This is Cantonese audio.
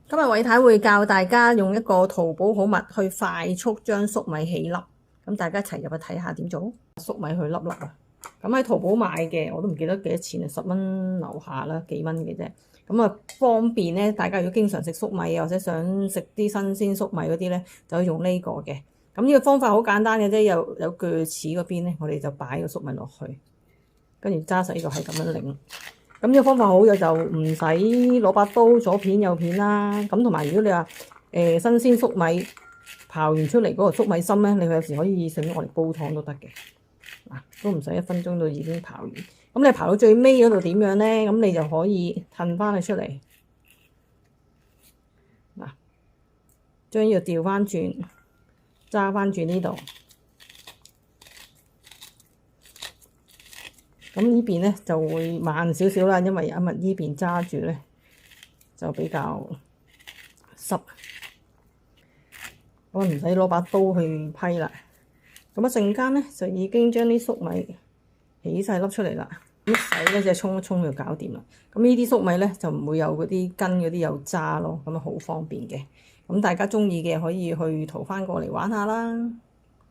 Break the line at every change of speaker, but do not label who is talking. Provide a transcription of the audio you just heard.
今日偉太會教大家用一個淘寶好物去快速將粟米起粒，咁大家一齊入去睇下點做。粟米去粒粒啊！咁喺淘寶買嘅，我都唔記得幾多錢啊，10蚊樓下啦，幾蚊嘅啫。咁啊方便咧，大家如果經常食粟米或者想食啲新鮮粟米嗰啲咧，就用呢個嘅。咁呢個方法好簡單嘅啫，有鋸齒嗰邊咧，我哋就擺個粟米落去，跟住揸實呢個係咁樣擰。咁呢個方法好嘅就唔使攞把刀左片右片啦。咁同埋如果你話新鮮粟米刨完出嚟嗰個粟米芯咧，你有時可以整我嚟煲湯都得嘅。嗱，都唔使1分鐘就已經刨完。咁你刨到最尾嗰度點樣咧？咁你就可以褪翻佢出嚟。嗱，將呢個調翻轉，揸翻轉呢度。咁呢邊咧就會慢少少啦，因為阿物呢邊揸住咧就比較濕，我唔使攞把刀去批啦。咁一陣間咧就已經將啲粟米起晒粒出嚟啦，咁洗咧就沖一沖就搞掂啦。咁呢啲粟米咧就唔會有嗰啲根嗰啲有渣咯，咁啊好方便嘅。咁大家中意嘅可以去淘翻過嚟玩下啦。